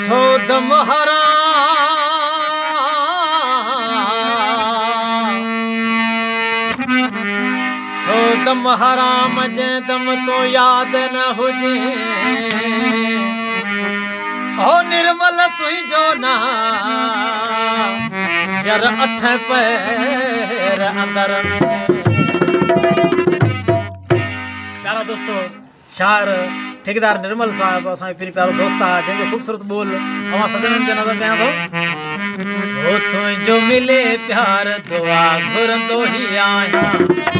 सोदम हराम जंहिं दम तो याद न हुजे ओ निर्मल तुंहिंजो ना जर अठ पैर अंदर में। प्यारा दोस्तों, शायर ठेकेदार निर्मल साहब असांजो पिण प्यारो दोस्त आहे, जंहिंजो ख़ूबसूरत बोल अवां सजणनि खे नज़र कयां थो। ओ तुंहिंजो मिले प्यार दुआ घुरंदो ई आहियां।